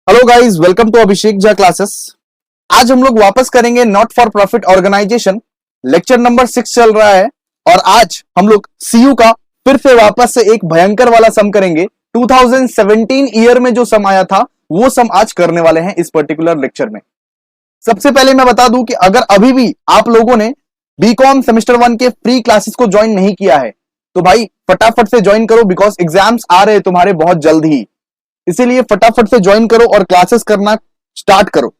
Hello guys, welcome to Abhishek Jha classes. आज हम लोग वापस करेंगे not for profit organization. Lecture number 6 चल रहा है और आज हम लोग सीयू का फिर से वापस से एक भयंकर वाला सम करेंगे। 2017 ईयर में जो सम आया था वो सम आज करने वाले हैं इस पर्टिकुलर लेक्चर में। सबसे पहले मैं बता दूं कि अगर अभी भी आप लोगों ने बीकॉम सेमेस्टर 1 के फ्री क्लासेस को ज्वाइन नहीं किया है तो भाई फटाफट से ज्वाइन करो, बिकॉज एग्जाम्स आ रहे हैं तुम्हारे बहुत जल्द ही। इसीलिए फटाफट से ज्वाइन करो और क्लासेस करना स्टार्ट करो।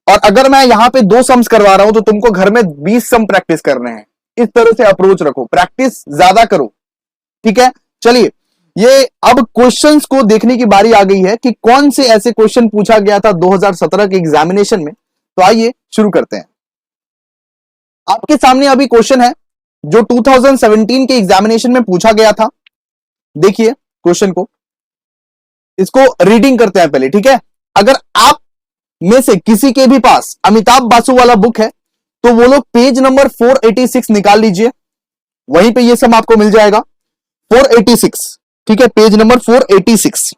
और अगर मैं यहां पे 2 सम्स करवा रहा हूं तो तुमको घर में 20 सम प्रैक्टिस करने हैं। इस तरह से अप्रोच रखो, प्रैक्टिस ज्यादा करो, ठीक है। चलिए, ये अब क्वेश्चंस को देखने की बारी आ गई है कि कौन से ऐसे क्वेश्चन पूछा गया था 2017 के एग्जामिनेशन में। तो आइए शुरू करते हैं। आपके सामने अभी क्वेश्चन है जो 2017 के एग्जामिनेशन में पूछा गया था। देखिए क्वेश्चन को, इसको रीडिंग करते हैं पहले, ठीक है। अगर आप में से किसी के भी पास अमिताभ बासु वाला बुक है तो वो लोग पेज नंबर 486 निकाल लीजिए, वहीं पे ये सब आपको मिल जाएगा। 486, ठीक है, पेज नंबर 486।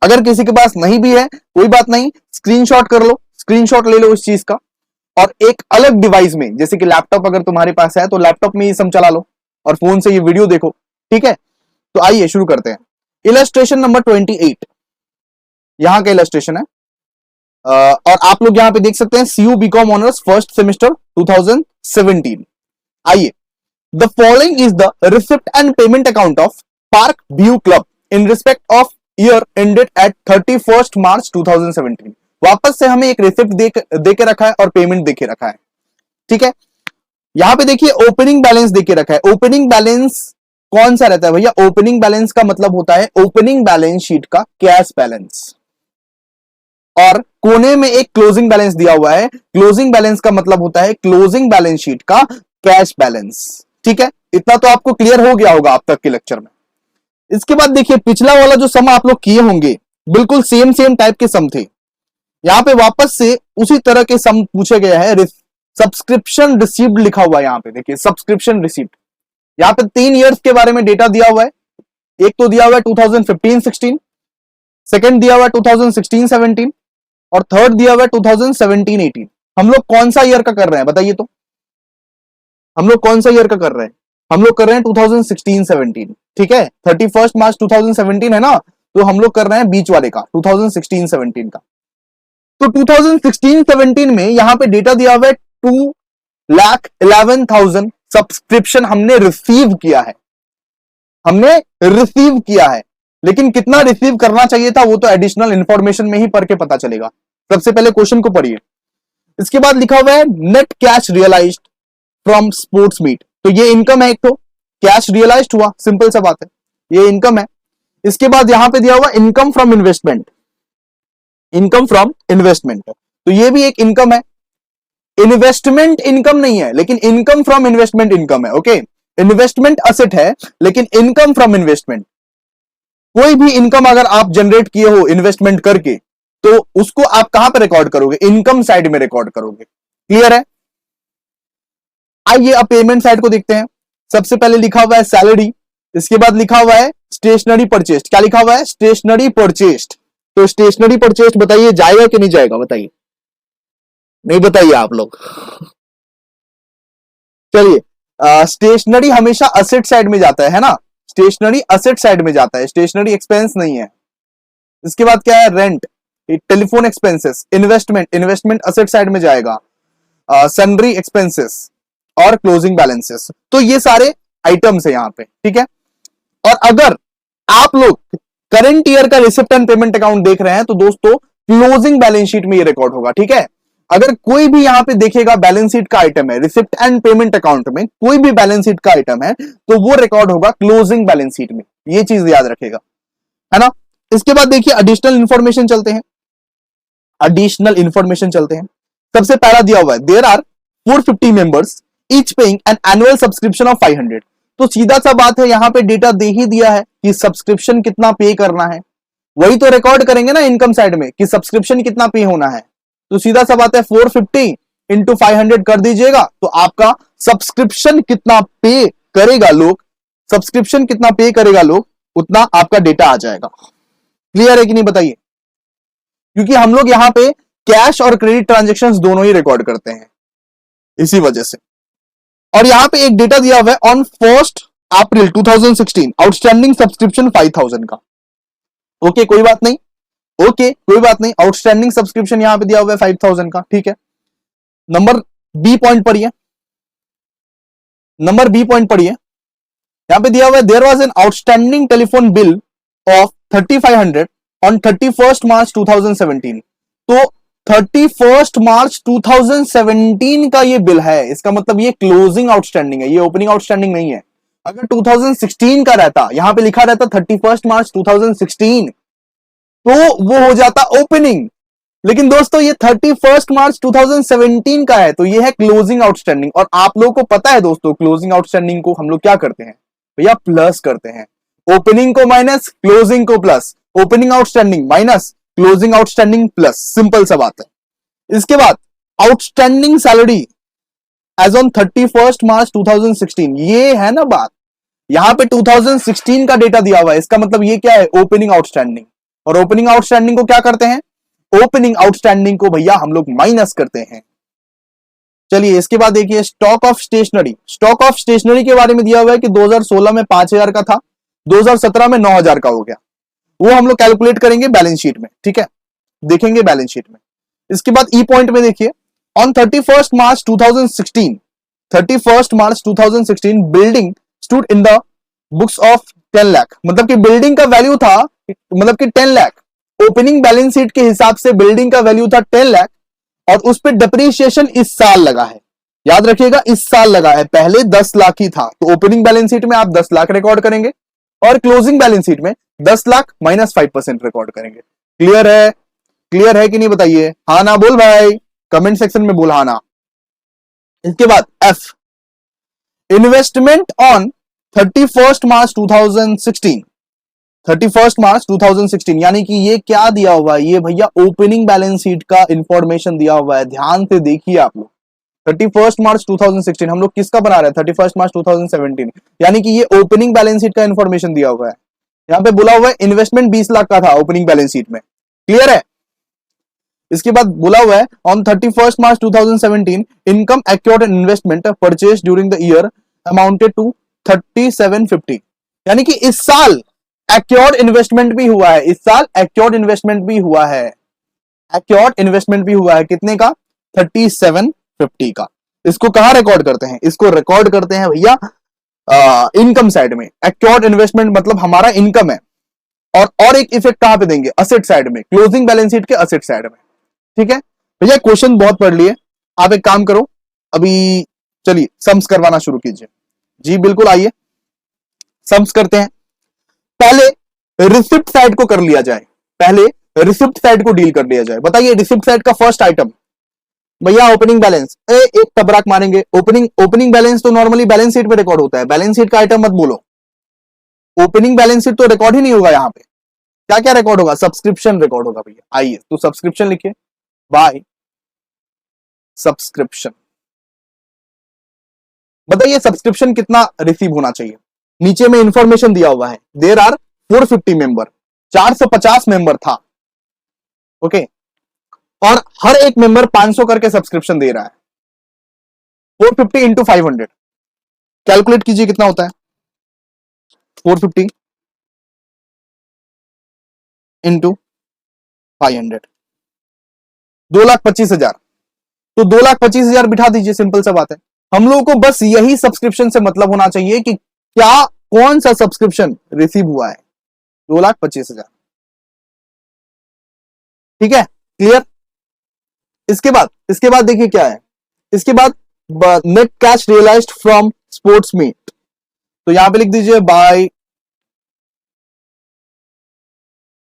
अगर किसी के पास नहीं भी है कोई बात नहीं, स्क्रीनशॉट कर लो, स्क्रीनशॉट ले लो इस चीज का। और एक अलग डिवाइस में, जैसे कि लैपटॉप अगर तुम्हारे पास है तो लैपटॉप में ये सब चला लो और फोन से ये वीडियो देखो, ठीक है। तो आइए शुरू करते हैं। इलस्ट्रेशन नंबर 28 यहां का इलस्ट्रेशन है। और आप लोग यहां पे देख सकते हैं CU BCom honours first semester 2017। आइए, the following is the receipt and payment account of Park View club in respect of year ended at 31 March 2017। वापस से हमें एक रिसिप्ट देके रखा है और पेमेंट देके रखा है, ठीक है। यहां पे देखिए ओपनिंग बैलेंस देके रखा है। ओपनिंग बैलेंस कौन सा रहता है भैया? ओपनिंग बैलेंस का मतलब होता है ओपनिंग बैलेंस शीट का कैश बैलेंस, और कोने में एक क्लोजिंग बैलेंस दिया हुआ है। क्लोजिंग बैलेंस का मतलब होता है क्लोजिंग बैलेंस शीट का कैश बैलेंस, ठीक है। इतना तो आपको क्लियर हो गया होगा अब तक के लेक्चर में। इसके बाद देखिए पिछला वाला जो सम आप लोग किए होंगे बिल्कुल सेम टाइप के सम थे। यहां पे वापस से उसी तरह के सम पूछे गए हैं। सब्सक्रिप्शन रिसीव्ड लिखा हुआ है यहां पे, देखिए सब्सक्रिप्शन रिसीव्ड। यहां पे 3 इयर्स के बारे में डेटा दिया हुआ है। एक तो दिया हुआ है 2015-16, सेकंड दिया हुआ है 2016-17 और थर्ड दिया हुआ है 2017-18। हम लोग कौन सा ईयर का कर रहे हैं बताइए? तो हम लोग कौन सा ईयर का कर रहे हैं? हम लोग कर रहे हैं 2016-17, ठीक है। 31 मार्च 2017 है ना, तो हम लोग कर रहे हैं बीच वाले का 2016-17 का। तो 2016-17 में यहां पे डेटा दिया हुआ है 2,11,000 सब्सक्रिप्शन हमने रिसीव किया है। हमने रिसीव किया है, लेकिन कितना रिसीव करना चाहिए था वो तो एडिशनल इंफॉर्मेशन में ही पढ़ के पता चलेगा। सबसे पहले क्वेश्चन को पढ़िए। इसके बाद लिखा हुआ है net cash realized from sports meet. तो ये इनकम है, एक तो कैश रियलाइज्ड हुआ, सिंपल सा बात है, ये इनकम है। इसके बाद यहां पे दिया हुआ income from investment. Income from investment, तो ये भी एक इनकम है। इन्वेस्टमेंट इनकम नहीं है लेकिन इनकम फ्रॉम इन्वेस्टमेंट इनकम है, ओके। इन्वेस्टमेंट असेट है लेकिन इनकम फ्रॉम इन्वेस्टमेंट, कोई भी इनकम अगर आप जनरेट किए हो इन्वेस्टमेंट करके तो उसको आप कहां पर रिकॉर्ड करोगे? इनकम साइड में रिकॉर्ड करोगे। क्लियर है? आइए अब पेमेंट साइड को देखते हैं। सबसे पहले लिखा हुआ है सैलरी, इसके बाद लिखा हुआ है स्टेशनरी परचेस्ट। क्या लिखा हुआ है? Stationery purchased. तो स्टेशनरी परचेस्ट बताइए जाएगा कि नहीं जाएगा? बताइए, नहीं बताइए आप लोग। चलिए, स्टेशनरी हमेशा असेट साइड में जाता है ना, स्टेशनरी असेट साइड में जाता है, स्टेशनरी एक्सपेंस नहीं है। इसके बाद क्या है? Rent, telephone expenses, investment, investment asset side में जाएगा, सन्ड्री एक्सपेंसेस और क्लोजिंग बैलेंसेस। तो ये सारे आइटम्स है यहां पे, ठीक है। और अगर आप लोग करंट ईयर का रिसिप्ट एंड पेमेंट अकाउंट देख रहे हैं तो दोस्तों क्लोजिंग बैलेंस शीट में ये रिकॉर्ड होगा, ठीक है। अगर कोई भी यहां पे देखेगा बैलेंस शीट का आइटम है, रिसिप्ट एंड पेमेंट अकाउंट में कोई भी बैलेंस शीट का आइटम है तो वो रिकॉर्ड होगा क्लोजिंग बैलेंस शीट में। ये चीज याद रखेगा, है ना। इसके बाद देखिए एडिशनल इंफॉर्मेशन चलते हैं। एडिशनल इंफॉर्मेशन चलते हैं। सबसे पहला दिया हुआ है there are 450 members each paying an annual subscription of 500। तो सीधा सा बात है, यहां पे डेटा दे ही दिया है कि सब्सक्रिप्शन कितना पे करना है, वही तो रिकॉर्ड करेंगे ना इनकम साइड में कि सब्सक्रिप्शन कितना पे होना है। तो सीधा सा बात है 450 इंटू 500 कर दीजिएगा तो आपका सब्सक्रिप्शन कितना पे करेगा लोग, सब्सक्रिप्शन कितना पे करेगा लोग, उतना आपका डेटा आ जाएगा। क्लियर है कि नहीं बताइए? क्योंकि हम लोग यहाँ पे कैश और क्रेडिट ट्रांजेक्शन्स दोनों ही रिकॉर्ड करते हैं, इसी वजह से। और यहाँ पे एक डेटा दिया हुआ है ऑन 1 अप्रैल 2016 आउटस्टैंडिंग सब्सक्रिप्शन 5000 का। ओके कोई बात नहीं, ओके कोई बात नहीं, आउटस्टैंडिंग सब्सक्रिप्शन यहां पे दिया हुआ है 5000 का, ठीक है। नंबर बी पॉइंट पढ़िए, नंबर बी पॉइंट पढ़िए, यहां पे दिया हुआ है there was an outstanding telephone bill of 3500 on 31 March 2017। तो 31 मार्च 2017 का ये बिल है, इसका मतलब ये क्लोजिंग आउटस्टैंडिंग है, ये ओपनिंग आउटस्टैंडिंग नहीं है। अगर 2016 का रहता, यहां पे लिखा रहता 31 मार्च 2016, तो वो हो जाता ओपनिंग। लेकिन दोस्तों ये 31 मार्च 2017 का है, तो ये है क्लोजिंग आउटस्टैंडिंग। और आप लोगों को पता है दोस्तों, क्लोजिंग आउटस्टैंडिंग को हम लोग क्या करते हैं भैया, प्लस करते हैं। ओपनिंग को माइनस, क्लोजिंग को plus, opening outstanding minus, closing outstanding plus, simple सा बात है। इसके बाद outstanding salary as on 31 March 2016, ये है ना बात। यहां पे 2016 का डेटा दिया हुआ है, इसका मतलब ये क्या है, ओपनिंग आउटस्टैंडिंग। और ओपनिंग आउटस्टैंडिंग को क्या करते हैं, ओपनिंग आउटस्टैंडिंग को भैया हम लोग माइनस करते हैं। चलिए इसके बाद देखिए stock of stationery. Stock of stationery के बारे में दिया हुआ है कि 2016 में 5000 का था, 2017 में 9000 का हो गया। वो हम लोग कैलकुलेट करेंगे बैलेंस शीट में, ठीक है, देखेंगे बैलेंस शीट में। इसके बाद ई पॉइंट में देखिए on 31 March 2016, 31 March 2016 building stood in the books of 10 lakh. मतलब कि बिल्डिंग का वैल्यू था, मतलब कि 10 लाख। ओपनिंग बैलेंस शीट के हिसाब से बिल्डिंग का वैल्यू था 10 लाख और उस पर डिप्रीशिएशन इस साल लगा है, याद रखिएगा इस साल लगा है। पहले 10 लाख ही था, तो ओपनिंग बैलेंस शीट में आप 10 लाख रिकॉर्ड करेंगे और क्लोजिंग बैलेंस शीट में 10 लाख माइनस 5% रिकॉर्ड करेंगे। क्लियर है, क्लियर है कि नहीं बताइए, हाँ ना बोल भाई, कमेंट सेक्शन में बोल हाँ ना। इसके बाद F, investment on 31 March 2016, 31 March 2016, यानी कि ये क्या दिया हुआ है, ये भैया ओपनिंग बैलेंस शीट का इंफॉर्मेशन दिया हुआ है। ध्यान से देखिए आप लोग, 31 मार्च 2016 हम लोग किसका बना रहे हैं, 31 मार्च 2017, यानी कि ये ओपनिंग बैलेंस शीट का इंफॉर्मेशन दिया हुआ है। यहाँ पे बोला हुआ है इन्वेस्टमेंट 20 लाख का था ओपनिंग बैलेंस शीट में, क्लियर है। इसके बाद बोला हुआ है on 31 March 2017 income accrued and investment purchase during the year amounted to 3750, यानी कि इस साल एक्योर्ड इन्वेस्टमेंट भी हुआ है, इस साल एक्योर्ड इन्वेस्टमेंट भी हुआ है, एक्योर्ड इन्वेस्टमेंट भी हुआ है। कितने का, 3750 का। इसको कहां रिकॉर्ड करते हैं, इसको रिकॉर्ड करते हैं भैया इनकम साइड में। एक्योर्ड इन्वेस्टमेंट मतलब हमारा इनकम है। और एक इफेक्ट कहां पे देंगे, असेट साइड में, क्लोजिंग बैलेंस शीट के असेट साइड में, ठीक है भैया। क्वेश्चन बहुत पढ़ लिए, आप एक काम करो अभी, चलिए सम्स करवाना शुरू कीजिए। जी बिल्कुल, आइए सम्स करते हैं। पहले रिसिप्ट साइड को कर लिया जाए, पहले रिसिप्ट साइड को डील कर लिया जाए। बताइए रिसिप्ट साइड का फर्स्ट आइटम भैया ओपनिंग बैलेंस, एक तबराक मारेंगे। ओपनिंग बैलेंस तो नॉर्मली बैलेंस शीट पे रिकॉर्ड होता है, बैलेंस शीट का आइटम मत बोलो, ओपनिंग बैलेंस शीट तो रिकॉर्ड ही नहीं होगा। यहाँ पे क्या क्या रिकॉर्ड होगा, सब्सक्रिप्शन रिकॉर्ड होगा भैया। आइए तो सब्सक्रिप्शन लिखिए, बाय सब्सक्रिप्शन। बताइए सब्सक्रिप्शन कितना रिसीव होना चाहिए, नीचे में इंफॉर्मेशन दिया हुआ है। देयर आर 450 मेंबर, 450 मेंबर था, ओके। और हर एक मेंबर 500 करके सब्सक्रिप्शन दे रहा है। 450 इंटू 500, कैलकुलेट कीजिए कितना होता है, 450 इंटू 500, 2,25,000। तो 2,25,000 बिठा दीजिए, सिंपल सा बात है। हम लोगों को बस यही सब्सक्रिप्शन से मतलब होना चाहिए कि क्या कौन सा सब्सक्रिप्शन रिसीव हुआ है, 2,25,000, ठीक है, क्लियर। इसके बाद देखिए क्या है, इसके बाद net cash realized from sports meet. तो यहां पे लिख दीजिए by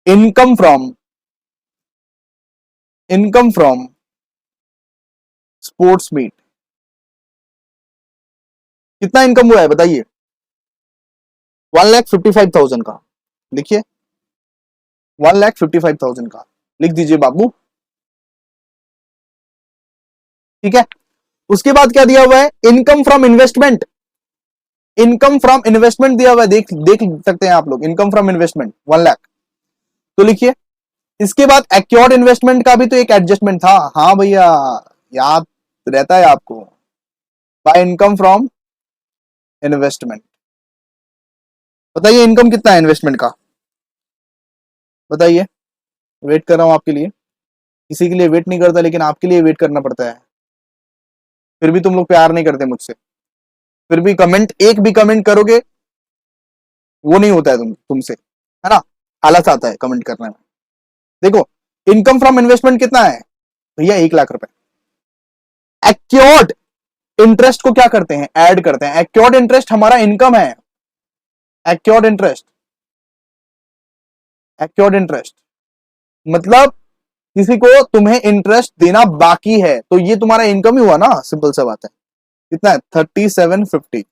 income from sports meet. कितना इनकम हुआ है बताइए, 1,55,000 का, लिखिए 1,55,000 का लिख दीजिए बाबू, ठीक है। उसके बाद क्या दिया हुआ है, income from investment. Income from investment दिया हुआ है, देख सकते हैं आप लोग, इनकम फ्रॉम इन्वेस्टमेंट 1 लाख। तो लिखिए इसके बाद एक्योर्ड इन्वेस्टमेंट का भी तो एक एडजस्टमेंट था। हाँ भैया, याद रहता है आपको। By income from investment. बताइए इनकम कितना है इन्वेस्टमेंट का, बताइए। वेट कर रहा हूं आपके लिए, किसी के लिए वेट नहीं करता लेकिन आपके लिए वेट करना पड़ता है। फिर भी तुम लोग प्यार नहीं करते मुझसे, फिर भी कमेंट, एक भी कमेंट करोगे वो नहीं होता है तुमसे, है ना। आलस आता है कमेंट करने में। देखो इनकम फ्रॉम इन्वेस्टमेंट कितना है भैया, 1 लाख रुपए। एक्योर्ड इंटरेस्ट को क्या करते हैं, ऐड करते हैं। एक्योर्ड इंटरेस्ट हमारा इनकम है। एक्योर्ड इंटरेस्ट, एक्योर्ड इंटरेस्ट मतलब किसी को तुम्हें इंटरेस्ट देना बाकी है तो ये तुम्हारा इनकम ही हुआ ना, सिंपल सा बात है। कितना है, 3750।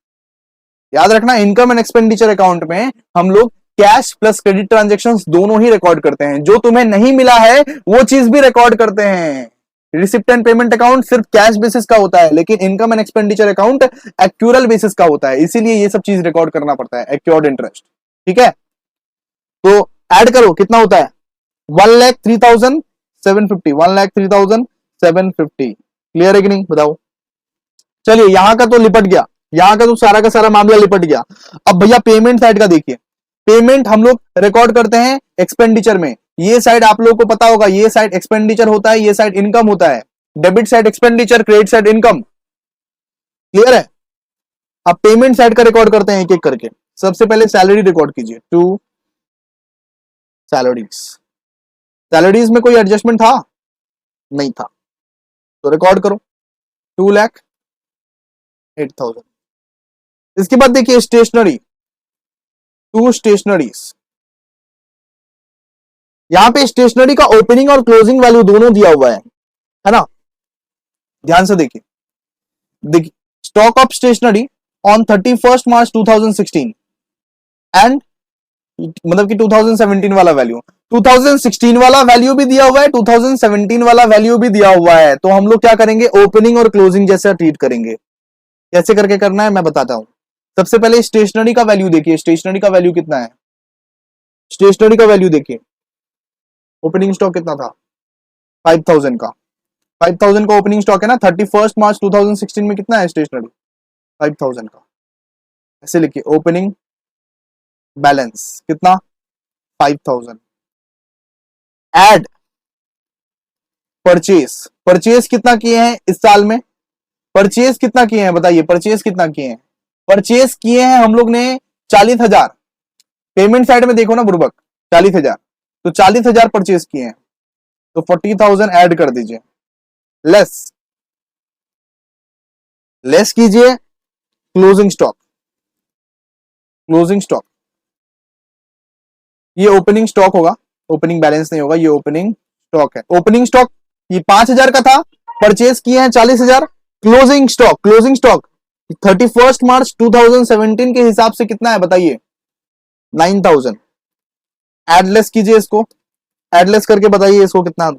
याद रखना इनकम एंड एक्सपेंडिचर अकाउंट में हम लोग कैश प्लस क्रेडिट ट्रांजेक्शन्स दोनों ही रिकॉर्ड करते हैं। जो तुम्हें नहीं मिला है वो चीज भी रिकॉर्ड करते हैं। रिसिप्ट एंड पेमेंट अकाउंट सिर्फ कैश बेसिस का होता है, लेकिन income and expenditure account accrual basis का होता है, इसीलिए ये सब चीज रिकॉर्ड करना पड़ता है। एक्योर्ड इंटरेस्ट, ठीक है। तो ऐड करो कितना होता है, 1,03,750। 1,03,750 क्लियर है कि नहीं, बताओ। चलिए यहां का तो लिपट गया, यहां का तो सारा का सारा मामला लिपट गया। अब भैया पेमेंट साइड का देखिए। पेमेंट हम लोग रिकॉर्ड करते हैं एक्सपेंडिचर में। ये साइड आप लोगों को पता होगा, ये साइड एक्सपेंडिचर होता है, ये साइड इनकम होता है। Debit side expenditure, credit side income, clear है। अब पेमेंट साइड का रिकॉर्ड करते हैं एक एक करके। सबसे पहले सैलरी रिकॉर्ड कीजिए, टू सैलरीज। सैलरीज में कोई एडजस्टमेंट था, नहीं था, तो रिकॉर्ड करो 2,08,000। इसके बाद देखिए स्टेशनरी, टू स्टेशनरीज। यहां पे स्टेशनरी का ओपनिंग और क्लोजिंग वैल्यू दोनों दिया हुआ है ना। ध्यान से देखिए, देखिए stock of stationery on 31 March 2016 and मतलब कि 2017 वाला वैल्यू, 2016 वाला वैल्यू भी दिया हुआ है, 2017 वाला वैल्यू भी दिया हुआ है। तो हम लोग क्या करेंगे, ओपनिंग और क्लोजिंग जैसा ट्रीट करेंगे। कैसे करके करना है मैं बताता हूं। सबसे पहले स्टेशनरी का वैल्यू देखिए, स्टेशनरी का वैल्यू कितना है। स्टेशनरी का वैल्यू देखिए, ओपनिंग स्टॉक कितना था, 5,000 का। 5,000 का ओपनिंग स्टॉक है ना। 31 मार्च 2016 में कितना है स्टेशनरी, 5,000 का। ऐसे लिखिए, ओपनिंग बैलेंस कितना, 5,000। एड परचेस, परचेस कितना किए हैं इस साल में, परचेस कितना किए हैं बताइए, परचेस कितना किए हैं। परचेस किए हैं हम लोग ने 40,000। पेमेंट साइड में देखो ना बुर्बक, 40,000, तो 40,000 परचेस किए हैं, तो 40,000 ऐड कर दीजिए। लेस, लेस कीजिए क्लोजिंग स्टॉक। क्लोजिंग स्टॉक, ये ओपनिंग स्टॉक होगा, ओपनिंग बैलेंस नहीं होगा, ये ओपनिंग स्टॉक है। ओपनिंग स्टॉक ये 5,000 का था, परचेस किए हैं 40,000। Closing stock, closing stock 31 March 2017 के हिसाब से कितना है बताइए, 9,000। एडलेस कीजिए इसको, एडलेस करके बताइए इसको कितना,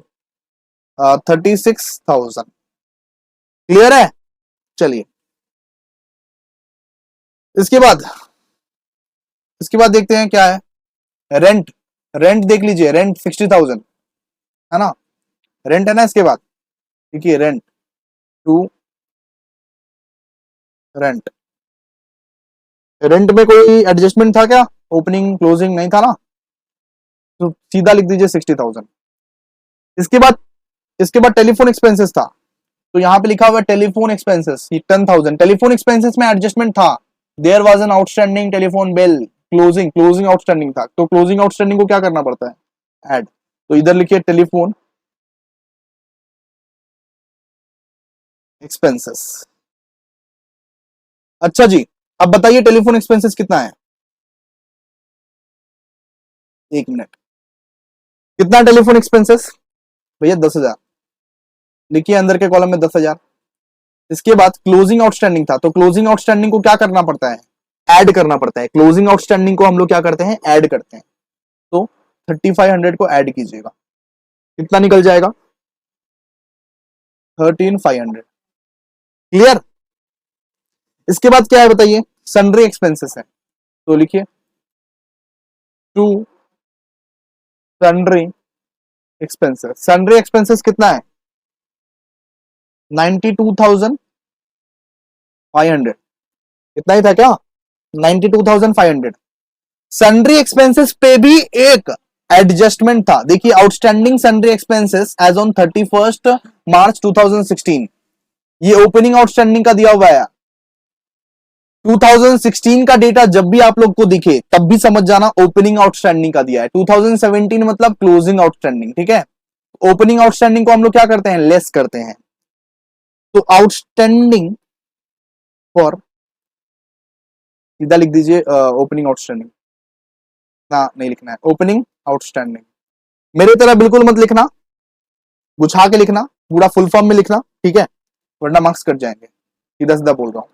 36,000। क्लियर है। चलिए इसके बाद, इसके बाद देखते हैं क्या है। रेंट, रेंट देख लीजिए, रेंट 60,000 है ना, रेंट है ना। इसके बाद देखिए रेंट, टू रेंट, रेंट में कोई एडजस्टमेंट था क्या, ओपनिंग क्लोजिंग नहीं था ना, तो सीधा लिख दीजिए 60,000। इसके बाद, इसके बाद टेलीफोन एक्सपेंसेस था, तो यहां पे लिखा हुआ है टेलीफोन एक्सपेंसेस 10,000। टेलीफोन एक्सपेंसेस में एडजस्टमेंट था, there was an outstanding telephone bill, closing, closing outstanding था, तो क्लोजिंग आउटस्टैंडिंग को क्या करना पड़ता है, ऐड। तो इधर लिखिए टेलीफोन एक्सपेंसेस। अच्छा जी, अब बताइए टेलीफोन एक्सपेंसेस कितना है, एक मिनट, कितना टेलीफोन एक्सपेंसेस भैया, 10,000। लिखिए अंदर के कॉलम में 10,000। इसके बाद क्लोजिंग आउटस्टैंडिंग था, तो क्लोजिंग आउटस्टैंडिंग को क्या करना पड़ता है, ऐड करना पड़ता है। क्लोजिंग आउटस्टैंडिंग को हम लोग क्या करते हैं, ऐड करते हैं। तो 3,500 को ऐड कीजिएगा, कितना निकल जाएगा, 13,500। क्लियर। इसके बाद क्या है बताइए, सन्ड्री एक्सपेंसेस है, तो लिखिए to sundry expenses, sundry expenses कितना है 92,500, इतना ही था क्या 92,500। सन्ड्री एक्सपेंसेस पे भी एक एडजस्टमेंट था। देखिए outstanding sundry expenses as on 31 March 2016, ये ओपनिंग आउटस्टैंडिंग का दिया हुआ है। 2016 का डेटा जब भी आप लोग को दिखे तब भी समझ जाना ओपनिंग आउटस्टैंडिंग का दिया है। 2017 मतलब क्लोजिंग आउटस्टैंडिंग, ठीक है। ओपनिंग आउटस्टैंडिंग को हम लोग क्या करते हैं, लेस करते हैं। तो आउटस्टैंडिंग फॉर, सीधा लिख दीजिए ओपनिंग आउटस्टैंडिंग, ना नहीं लिखना है, ओपनिंग आउटस्टैंडिंग। मेरे तरह बिल्कुल मत लिखना, गुछा के लिखना, पूरा फुल फॉर्म में लिखना, ठीक है, वरना मार्क्स कट जाएंगे। सीधा सीधा बोल रहा हूं।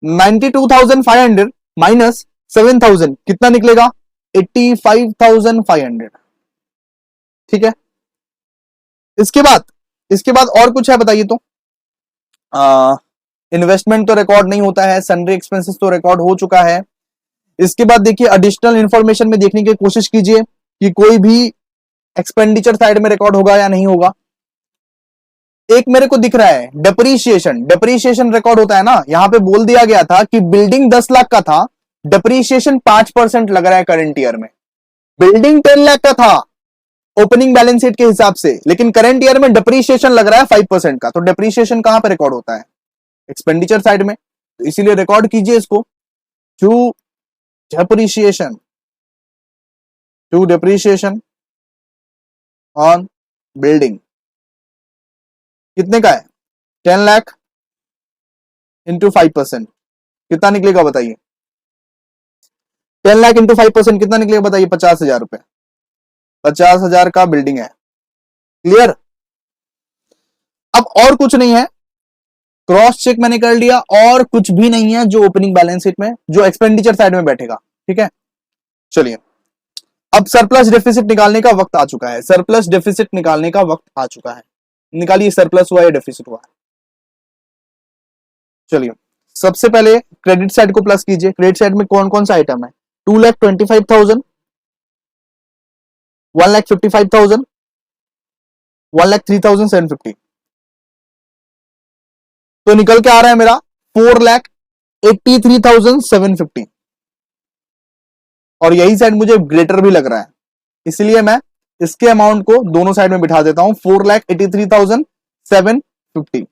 92,500 माइनस 7,000 कितना निकलेगा 85,500, ठीक है। इसके बाद और कुछ है बताइए तो। इन्वेस्टमेंट तो रिकॉर्ड नहीं होता है, सन्ड्री एक्सपेंसेस तो रिकॉर्ड हो चुका है। इसके बाद देखिए एडिशनल इंफॉर्मेशन में देखने की कोशिश कीजिए कि कोई भी एक्सपेंडिचर साइड में रिकॉर्ड होगा या नहीं होगा। एक मेरे को दिख रहा है डेप्रीशिएशन, डेप्रीशिएशन रिकॉर्ड होता है ना। यहां पे बोल दिया गया था कि बिल्डिंग 10 लाख का था, डेप्रीशिएशन 5% लग रहा है करंट ईयर में। बिल्डिंग 10 लाख का था ओपनिंग बैलेंस शीट के हिसाब से, लेकिन करंट ईयर में डेप्रीशिएशन लग रहा है 5% का। तो डेप्रीशिएशन कहां पे रिकॉर्ड होता है, एक्सपेंडिचर साइड में। तो इसीलिए रिकॉर्ड कीजिए इसको, to depreciation, to depreciation on building कितने का है 10 लाख इंटू 5%, कितना निकलेगा बताइए। 10 लाख इंटू 5% कितना निकलेगा बताइए, 50,000 रुपए, 50,000 का बिल्डिंग है। क्लियर। अब और कुछ नहीं है, क्रॉस चेक मैंने कर लिया, और कुछ भी नहीं है जो ओपनिंग बैलेंस शीट में, जो एक्सपेंडिचर साइड में बैठेगा, ठीक है। चलिए अब सरप्लस डेफिसिट निकालने का वक्त आ चुका है, सरप्लस डेफिसिट निकालने का वक्त आ चुका है। निकालिए सरप्लस हुआ या डेफिसिट हुआ। चलिए सबसे पहले क्रेडिट साइड को प्लस कीजिए। क्रेडिट साइड में कौन कौन सा आइटम है, 2,25,000, 1,55,000, 1,03,750। तो निकल के आ रहा है मेरा 4,83,750, और यही साइड मुझे ग्रेटर भी लग रहा है, इसलिए मैं इसके अमाउंट को दोनों साइड में बिठा देता हूं 4,83,750।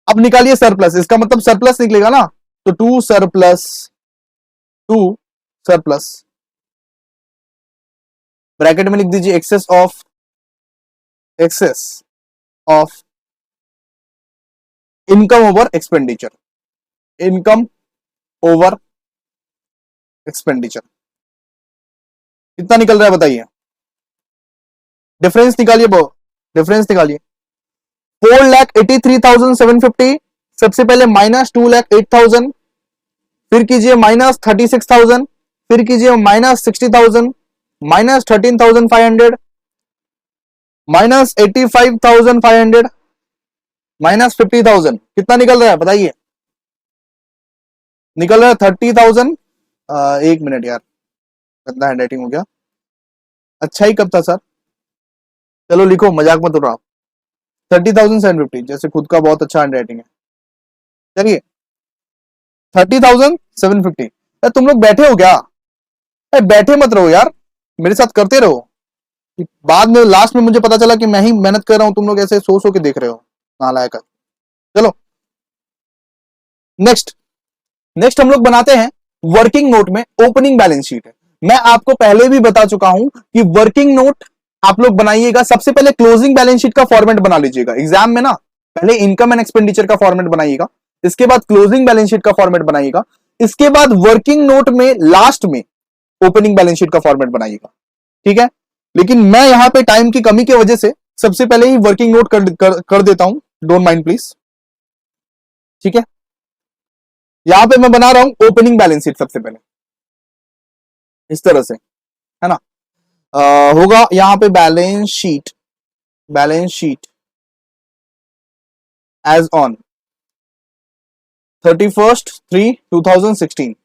अब निकालिए सरप्लस, इसका मतलब सरप्लस निकलेगा ना, तो टू सरप्लस ब्रैकेट में लिख दीजिए excess of income over expenditure, income over expenditure कितना निकल रहा है बताइए, डिफरेंस निकालिए, डिफरेंस निकालिए। 4,83,750, सबसे पहले माइनस 2,08,000, फिर कीजिए माइनस 36,000, फिर कीजिए माइनस 60,000, माइनस 13,500, माइनस 85,500, माइनस 50,000, कितना निकल रहा है बताइए, निकल रहा है 30,000। एक मिनट यार, कितना हैंडराइटिंग हो गया, अच्छा ही कब था सर, चलो लिखो, मजाक मत उड़ाओ। 30,750, जैसे खुद का बहुत अच्छा हैंडराइटिंग है। चलिए 30,750। तुम लोग बैठे हो क्या, बैठे मत रहो यार, मेरे साथ करते रहो। बाद में लास्ट में मुझे पता चला कि मैं ही मेहनत कर रहा हूं, तुम लोग ऐसे सो के देख रहे हो, नालायक। चलो नेक्स्ट हम लोग बनाते हैं वर्किंग नोट में ओपनिंग बैलेंस शीट है। मैं आपको पहले भी बता चुका हूं कि वर्किंग नोट आप लोग बनाइएगा, सबसे पहले क्लोजिंग बैलेंस शीट का फॉर्मेट बना लीजिएगा एग्जाम में ना। पहले इनकम एंड एक्सपेंडिचर का फॉर्मेट बनाइएगा, इसके बाद क्लोजिंग बैलेंस शीट का फॉर्मेट बनाइएगा, इसके बाद वर्किंग नोट में लास्ट में ओपनिंग बैलेंस शीट का फॉर्मेट बनाइएगा, ठीक है। लेकिन मैं यहां पे टाइम की कमी की वजह से सबसे पहले ही वर्किंग नोट कर देता हूं, डोंट माइंड प्लीज, ठीक है। यहां पे मैं बना रहा हूं ओपनिंग बैलेंस शीट सबसे पहले, इस तरह से, है ना। होगा यहां पे बैलेंस शीट एज ऑन 31/3/2016,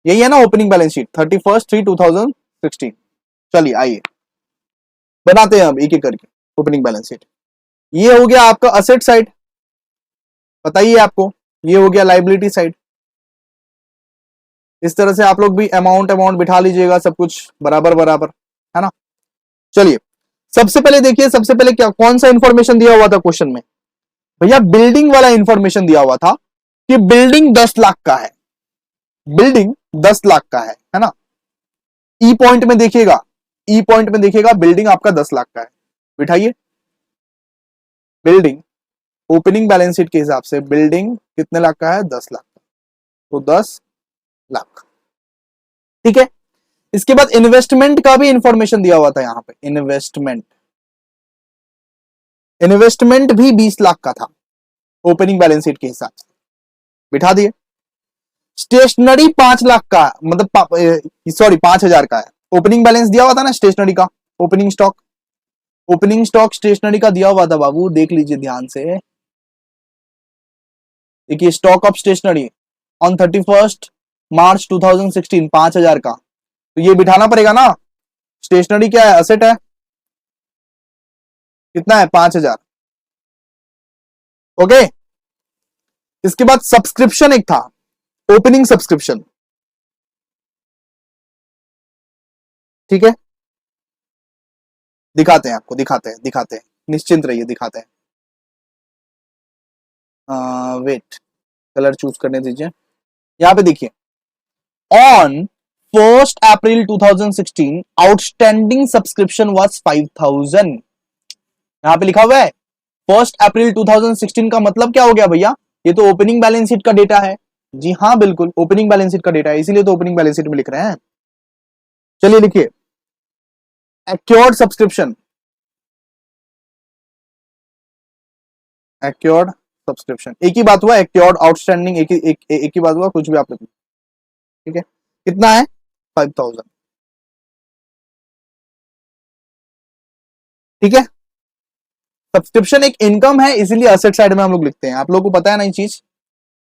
यही है ना ओपनिंग बैलेंस शीट 31/3/2016। चलिए आइए बनाते हैं अब एक एक करके ओपनिंग बैलेंस शीट। ये हो गया आपका असेट साइड, बताइए आपको। ये हो गया लाइबिलिटी साइड। इस तरह से आप लोग भी अमाउंट अमाउंट बिठा लीजिएगा, सब कुछ बराबर बराबर, है ना। चलिए सबसे पहले देखिए, सबसे पहले क्या कौन सा इंफॉर्मेशन दिया हुआ था क्वेश्चन में, भैया बिल्डिंग वाला इंफॉर्मेशन दिया हुआ था कि बिल्डिंग 10 लाख का है, बिल्डिंग 10 लाख का है ना। ई पॉइंट में देखिएगा, ई पॉइंट में देखिएगा बिल्डिंग आपका 10 लाख का है, बिठाइए। बिल्डिंग ओपनिंग बैलेंस शीट के हिसाब से बिल्डिंग कितने लाख का है, 10 लाख का, तो 10 लाख, ठीक है। इसके बाद इन्वेस्टमेंट का भी इंफॉर्मेशन दिया हुआ था यहां पे, इन्वेस्टमेंट, इन्वेस्टमेंट भी 20 लाख का था ओपनिंग बैलेंस शीट के हिसाब से, बिठा दिए। स्टेशनरी 5 लाख का, मतलब सॉरी 5,000 का है। ओपनिंग बैलेंस दिया हुआ था ना स्टेशनरी का, opening stock, opening stock stationery का दिया हुआ था बाबू, देख लीजिए ध्यान से। देखिए stock of stationery on 31 March 2016 5,000 का, तो ये बिठाना पड़ेगा ना। स्टेशनरी क्या है, असेट है, कितना है, 5,000। ओके। इसके बाद सब्सक्रिप्शन एक था, ओपनिंग सब्सक्रिप्शन, ठीक है। दिखाते हैं आपको, दिखाते हैं, निश्चिंत रहिए, दिखाते हैं। वेट, कलर चूज करने दीजिए। यहां पे देखिए, on 1 April 2016 outstanding subscription was 5,000। यहां पे लिखा हुआ है 1 अप्रैल 2016 का मतलब क्या हो गया भैया, ये तो ओपनिंग बैलेंस शीट का डेटा है। जी हाँ बिल्कुल ओपनिंग बैलेंस शीट का डेटा है, इसीलिए तो ओपनिंग बैलेंस शीट में लिख रहे हैं। चलिए लिखिए एक्योर्ड सब्सक्रिप्शन, एक्योर्ड सब्सक्रिप्शन, एक ही बात हुआ, एक्योर्ड आउटस्टैंडिंग एक ही बात हुआ, कुछ भी आप लिख, ठीक है। कितना है, 5,000, ठीक है। सब्सक्रिप्शन एक इनकम है, इसीलिए असेट साइड में हम लोग लिखते हैं, आप लोगों को पता है ना ये चीज।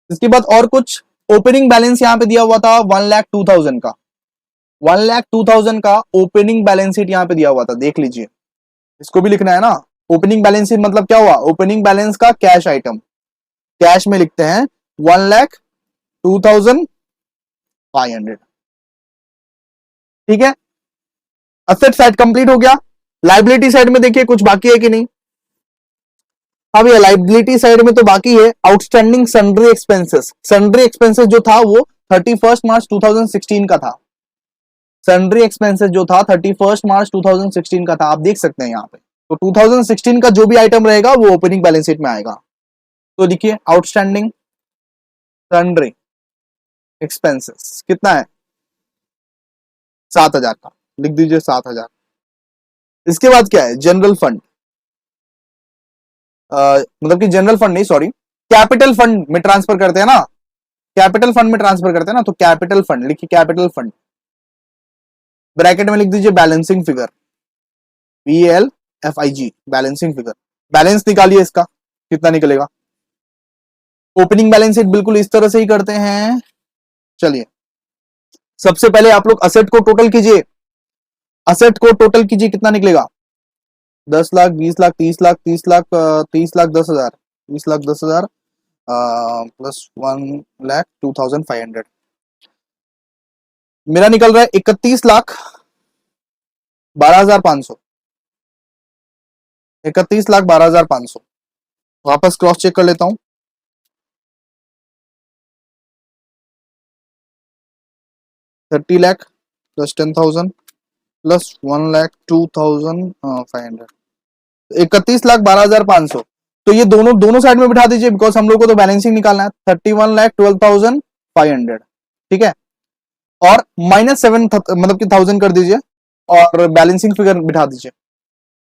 इसके बाद और कुछ, ओपनिंग बैलेंस यहां पे दिया हुआ था 1,02,000 का, 1,02,000 का ओपनिंग बैलेंस शीट यहां पे दिया हुआ था, देख लीजिए। इसको भी लिखना है ना। ओपनिंग बैलेंस शीट मतलब क्या हुआ, ओपनिंग बैलेंस का कैश आइटम, कैश में लिखते हैं 1,02,500, ठीक है। असेट साइड कंप्लीट हो गया। लाइबिलिटी साइड में देखिए कुछ बाकी है कि नहीं। अब ये लाइबिलिटी साइड में तो बाकी है outstanding sundry expenses, sundry expenses जो था वो 31 मार्च 2016 का था, सन्ड्री एक्सपेंसेस जो था 31 मार्च 2016 का था, आप देख सकते हैं यहाँ पे। तो 2016 का जो भी आइटम रहेगा वो ओपनिंग बैलेंस शीट में आएगा। तो देखिए आउटस्टैंडिंग सन्ड्री एक्सपेंसेस कितना है, 7,000 का, लिख दीजिए 7,000। इसके बाद क्या है, जनरल फंड, मतलब कि जनरल फंड नहीं, सॉरी, कैपिटल फंड में ट्रांसफर करते हैं ना, कैपिटल फंड में ट्रांसफर करते हैं ना, तो कैपिटल फंड लिखिए, कैपिटल फंड ब्रैकेट में लिख दीजिए balancing figure, BLFIG, balancing figure. Balance निकालिए इसका, कितना निकलेगा। ओपनिंग बैलेंस शीट बिल्कुल इस तरह से ही करते हैं। चलिए सबसे पहले आप लोग असेट को टोटल कीजिए, असेट को टोटल कीजिए, कितना निकलेगा, 10 लाख, 20 लाख, 30 लाख, 30 लाख, 30 लाख 10,000, 30 लाख 10,000 प्लस 1,02,500, मेरा निकल रहा है 31,12,500, 31,12,500। वापस क्रॉस चेक कर लेता हूं, 30 लाख प्लस 10,000 प्लस 1,02,500, 31,12,500। तो ये दोनों दोनों साइड में बिठा दीजिए, बिकॉज हम लोग को तो बैलेंसिंग निकालना है, 31,12,500, ठीक है। और -7 मतलब कि 1,000 कर दीजिए और बैलेंसिंग फिगर बिठा दीजिए,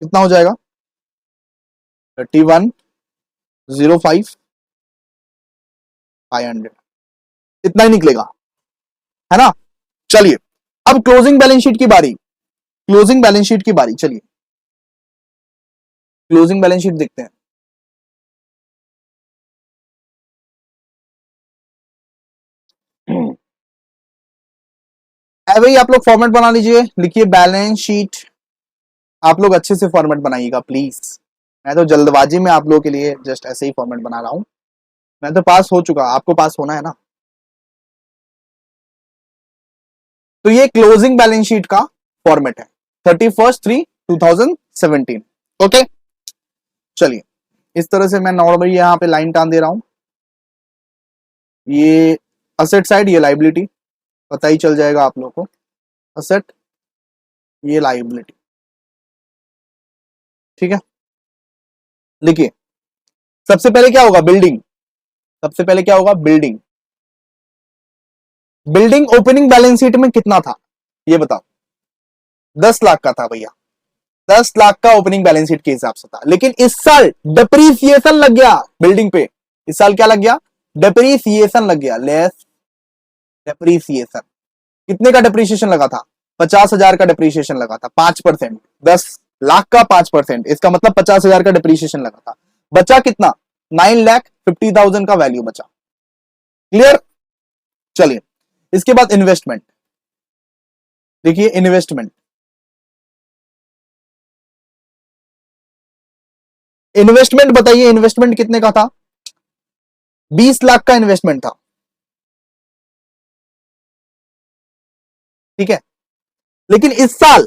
कितना हो जाएगा, 31,05,500, इतना ही निकलेगा, है ना। चलिए अब क्लोजिंग बैलेंस शीट की बारी, क्लोजिंग बैलेंस शीट की बारी, चलिए क्लोजिंग बैलेंस शीट देखते हैं। भाई आप लोग फॉर्मेट बना लीजिए, लिखिए बैलेंस शीट आप लोग अच्छे से फॉर्मेट बनाइएगा प्लीज। मैं तो जल्दबाजी में आप लोगों के लिए जस्ट ऐसे ही फॉर्मेट बना रहा हूं। मैं तो पास हो चुका, आपको पास होना है ना। तो ये क्लोजिंग बैलेंस शीट का फॉर्मेट है 31/3/2017। ओके, चलिए इस तरह से मैं नॉर्मली यहां पे लाइन टान दे रहा हूं। ये असेट साइड, ये लाइबिलिटी, पता ही चल जाएगा आप लोगों को। असेट, ये लाइबिलिटी, ठीक है। देखिए सबसे पहले क्या होगा, बिल्डिंग। सबसे पहले क्या होगा, building. Building opening balance sheet में कितना था ये बताओ। 10 लाख का था भैया, 10 लाख का ओपनिंग बैलेंस शीट के हिसाब से था। लेकिन इस साल डिप्रीसिएशन लग गया बिल्डिंग पे। इस साल क्या लग गया, डिप्रीसिएशन लग गया। लेस डिप्रीसिएशन, कितने का डिप्रीसिएशन लगा था, 50,000 का डिप्रीसिएशन लगा था। 5%, 10 लाख का 5%, इसका मतलब 50,000 का डिप्रीसिएशन लगा था। बचा कितना, 9,50,000 का वैल्यू बचा। क्लियर। चलिए इसके बाद इन्वेस्टमेंट। देखिए इन्वेस्टमेंट, इन्वेस्टमेंट बताइए, इन्वेस्टमेंट कितने का था, 20 लाख का इन्वेस्टमेंट था। ठीक है। लेकिन इस साल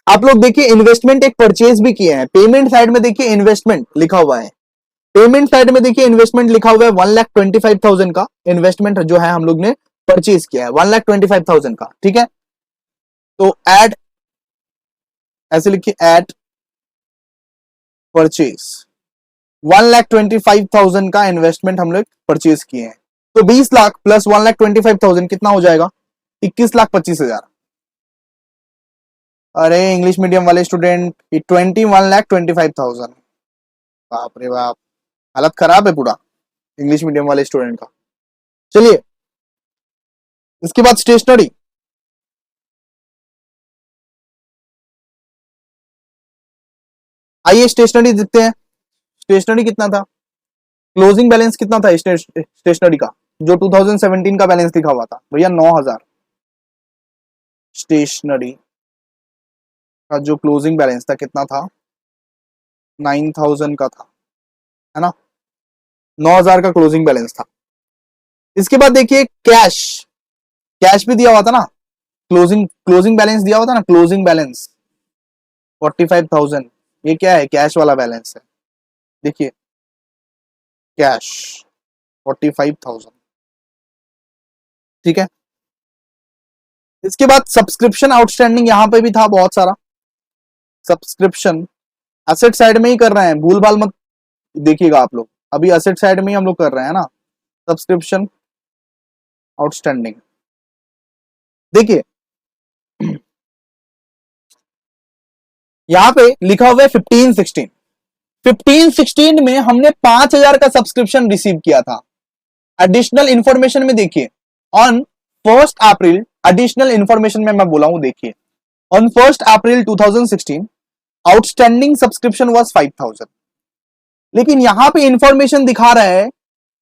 आप लोग देखिए इन्वेस्टमेंट एक परचेज भी किए हैं। पेमेंट साइड में देखिए इन्वेस्टमेंट लिखा हुआ है, पेमेंट साइड में देखिए इन्वेस्टमेंट लिखा हुआ है 1,25,000 का इन्वेस्टमेंट जो है हम लोग ने परचेज किया है, 1,25,000 का। ठीक है, तो एड, ऐसे लिखिए एड परचेज, 1,25,000 का इन्वेस्टमेंट हम लोग परचेज किए हैं। तो 20 लाख प्लस 1,25,000 कितना हो जाएगा, 21,25,000। अरे इंग्लिश मीडियम वाले स्टूडेंट, 21,25,000। बाप रे बाप, हालत खराब है पूरा इंग्लिश मीडियम वाले स्टूडेंट का। चलिए इसके बाद स्टेशनरी। आइए स्टेशनरी देखते हैं, स्टेशनरी कितना था, क्लोजिंग बैलेंस कितना था स्टेशनरी का, जो 2017 का बैलेंस लिखा हुआ था भैया 9,000। स्टेशनरी का जो क्लोजिंग बैलेंस था कितना था, 9,000 का था, है ना। 9,000 का क्लोजिंग बैलेंस था। इसके बाद देखिए कैश, कैश भी दिया हुआ था ना, क्लोजिंग क्लोजिंग बैलेंस दिया हुआ था ना, क्लोजिंग बैलेंस 45,000। ये क्या है, कैश वाला बैलेंस है। देखिए कैश 45,000। ठीक है। इसके बाद सब्सक्रिप्शन आउटस्टैंडिंग यहां पे भी था बहुत सारा। सब्सक्रिप्शन एसेट साइड में ही कर रहे हैं, भूल भाल मत देखिएगा आप लोग, अभी एसेट साइड में ही हम लोग कर रहे हैं ना। सब्सक्रिप्शन आउटस्टैंडिंग देखिए यहां पे लिखा हुआ है 15/16। 15/16 में हमने 5,000 का सब्सक्रिप्शन रिसीव किया था। एडिशनल इंफॉर्मेशन में देखिए ऑन 1 अप्रैल, एडिशनल इंफॉर्मेशन में मैं बोला हूं, देखिए on 1 April 2016 outstanding subscription was 5,000। लेकिन यहां पे इंफॉर्मेशन दिखा रहा है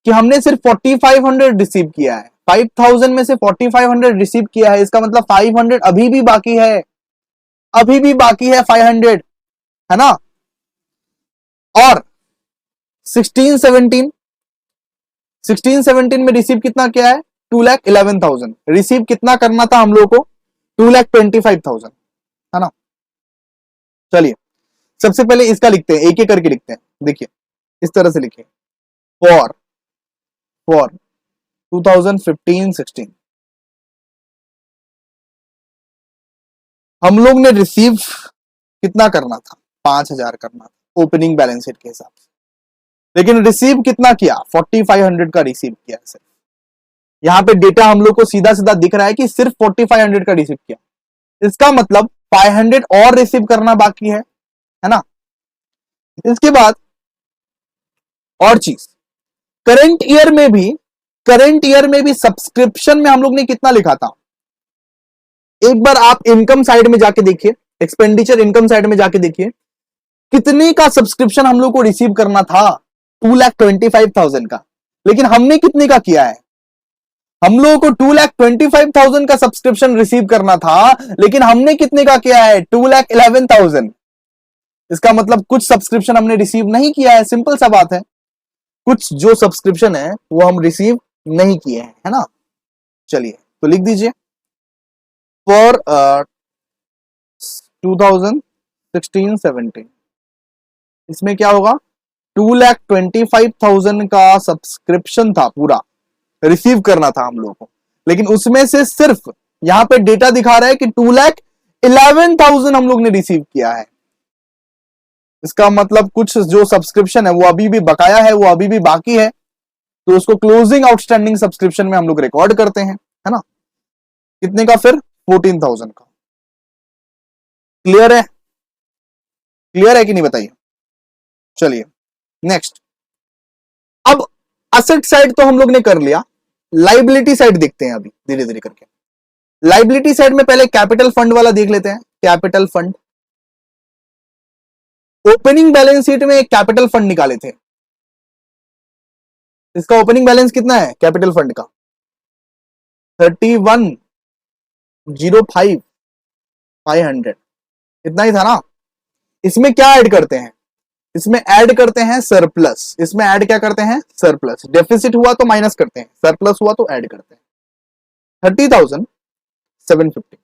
कि हमने सिर्फ 4,500 रिसीव किया है। 5,000 में से 4,500 रिसीव किया है, इसका मतलब 500 अभी भी बाकी है, अभी भी बाकी है 500, है ना। और 16-17, 16-17 में रिसीव कितना किया है, 2,11,000। रिसीव कितना करना था हम लोगों को, 2,25,000, है ना। चलिए सबसे पहले इसका लिखते हैं, एक एक करके लिखते हैं। देखिए इस तरह से लिखिए, फॉर 2015-16 हम लोग ने रिसीव कितना करना था, 5,000 करना था ओपनिंग बैलेंस शीट के हिसाब से। लेकिन रिसीव कितना किया, 4,500 का रिसीव किया। सिर्फ यहां पे डेटा हम लोग को सीधा सीधा दिख रहा है कि सिर्फ 4,500 का रिसीव किया। इसका मतलब 500 और रिसीव करना बाकी है ना। इसके बाद और चीज, करंट ईयर में भी सब्सक्रिप्शन में हम लोग ने कितना लिखा था, एक बार आप इनकम साइड में जाके देखिए, एक्सपेंडिचर इनकम साइड में जाके देखिए कितने का सब्सक्रिप्शन हम लोग को रिसीव करना था, 2,25,000 का। लेकिन हमने कितने का किया है, हम लोगों को 2,25,000 का सब्सक्रिप्शन रिसीव करना था, लेकिन हमने कितने का किया है, 2,11,000। इसका मतलब कुछ सब्सक्रिप्शन हमने रिसीव नहीं किया है, सिंपल सा बात है। कुछ जो सब्सक्रिप्शन है वो हम रिसीव नहीं किए हैं, है ना। चलिए तो लिख दीजिए फॉर 2016-17 इसमें क्या होगा, 2,25,000 का सब्सक्रिप्शन था, पूरा रिसीव करना था हम लोगों को, लेकिन उसमें से सिर्फ यहां पे डेटा दिखा रहा है कि 2,11,000 हम लोग ने रिसीव किया है। इसका मतलब कुछ जो सब्सक्रिप्शन है वो अभी भी बकाया है, वो अभी भी बाकी है, तो उसको क्लोजिंग आउटस्टैंडिंग सब्सक्रिप्शन में हम लोग रिकॉर्ड करते हैं, है ना। कितने का फिर, 14,000 का। क्लियर है, क्लियर है कि नहीं बताइए। चलिए नेक्स्ट, अब असेट साइड तो हम लोग ने कर लिया, लाइबिलिटी साइड देखते हैं अभी धीरे धीरे करके। लाइबिलिटी साइड में पहले कैपिटल फंड वाला देख लेते हैं। Capital fund, opening balance sheet में एक कैपिटल फंड निकाले थे, इसका ओपनिंग बैलेंस कितना है कैपिटल फंड का, 31,05,500, इतना ही था ना। इसमें क्या ऐड करते हैं, इसमें ऐड करते हैं सरप्लस, इसमें ऐड क्या करते हैं, सरप्लस। डेफिसिट हुआ तो माइनस करते हैं, सरप्लस हुआ तो ऐड करते हैं। 30,750,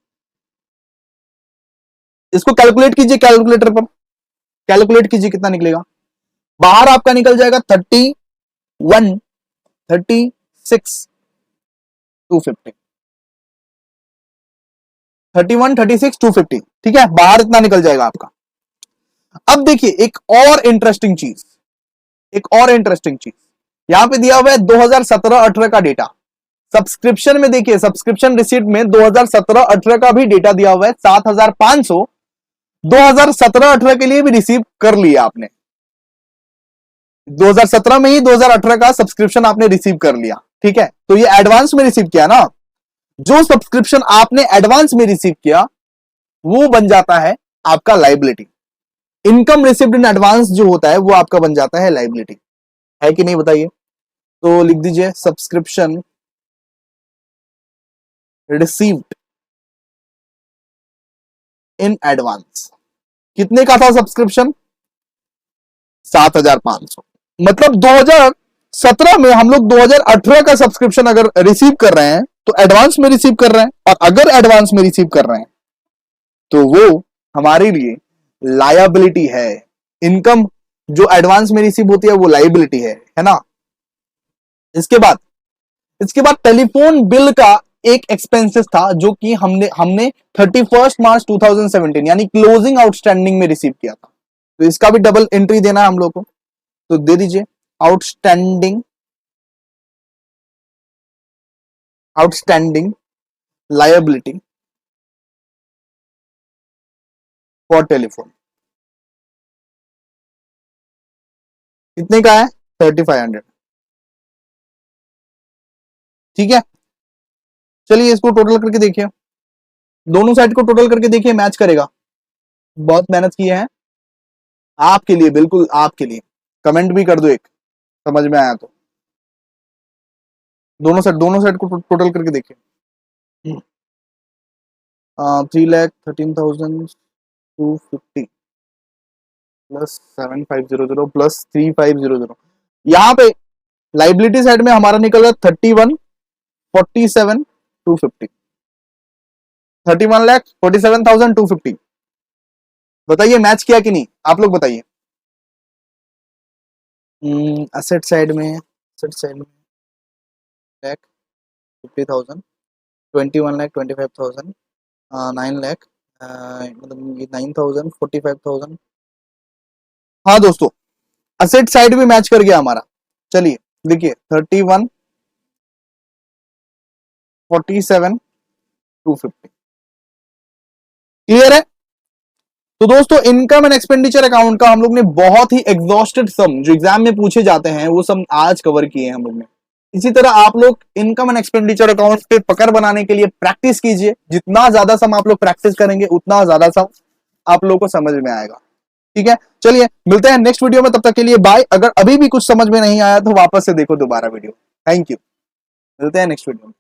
इसको कैलकुलेट कीजिए कैलकुलेटर पर, कैलकुलेट कीजिए कितना निकलेगा। बाहर आपका निकल जाएगा 31,36,250, 31,36,250, ठीक है, बाहर इतना निकल जाएगा आपका। अब देखिए एक और इंटरेस्टिंग चीज, एक और इंटरेस्टिंग चीज यहां पे दिया हुआ है 2017-18 का डेटा। सब्सक्रिप्शन में देखिए, सब्सक्रिप्शन रिसीट में 2017-18 का भी डेटा दिया हुआ है, 7,500 2017-18 के लिए भी रिसीव कर लिया आपने, 2017 में ही 2018 का सब्सक्रिप्शन आपने रिसीव कर लिया, ठीक है। तो ये एडवांस में रिसीव किया ना, जो सब्सक्रिप्शन आपने एडवांस में रिसीव किया वो बन जाता है आपका liability. Income received in advance जो होता है वो आपका बन जाता है लाइबिलिटी, है कि नहीं बताइए। तो लिख दीजिए सब्सक्रिप्शन रिसीव्ड इन एडवांस। कितने का था सब्सक्रिप्शन, 7,500। मतलब 2017 में हम लोग 2018 का सब्सक्रिप्शन अगर रिसीव कर रहे हैं तो एडवांस में रिसीव कर रहे हैं, और अगर एडवांस में रिसीव कर रहे हैं तो वो हमारे लिए लायबिलिटी है। इनकम जो एडवांस में रिसीव होती है वो लायबिलिटी है ना। इसके बाद टेलीफोन बिल का एक एक्सपेंसेस था जो कि हमने 31 मार्च 2017 यानी क्लोजिंग आउटस्टैंडिंग में रिसीव किया था, तो इसका भी डबल एंट्री देना है हम लोग को, तो दे दीजिए आउटस्टैंडिंग लायबिलिटी फॉर टेलीफोन। कितने का है, 3,500, ठीक है। चलिए इसको टोटल करके देखिए, दोनों साइड को टोटल करके देखिए, मैच करेगा। बहुत मेहनत की है आपके लिए, बिल्कुल आपके लिए। कमेंट भी कर दो एक, समझ में आया तो। दोनों साइड को टोटल करके देखिए। 3,13,250 प्लस 7,500 प्लस 3,500, यहाँ पे लाइबिलिटी साइड में हमारा निकल रहा 31,47,250, 31,47,250। बताइए मैच किया कि नहीं, आप लोग बताइए। असेट साइड में 50,000, 21,25,000, 9 लाख, मतलब 9,000, 45,000। हाँ दोस्तों, असेट साइड भी मैच कर गया हमारा। चलिए देखिए 31,47,250, क्लियर है। तो दोस्तों इनकम एंड एक्सपेंडिचर अकाउंट का हम लोग ने बहुत ही एग्जॉस्टेड सम जो एग्जाम में पूछे जाते हैं वो सम आज कवर किए हैं हम लोग ने। इसी तरह आप लोग इनकम एंड एक्सपेंडिचर अकाउंट पे पकड़ बनाने के लिए प्रैक्टिस कीजिए। जितना ज्यादा सम आप लोग प्रैक्टिस करेंगे उतना ज्यादा सम आप लोगों को समझ में आएगा, ठीक है। चलिए मिलते हैं नेक्स्ट वीडियो में, तब तक के लिए बाय। अगर अभी भी कुछ समझ में नहीं आया तो वापस से देखो दोबारा वीडियो। थैंक यू, मिलते हैं नेक्स्ट वीडियो में।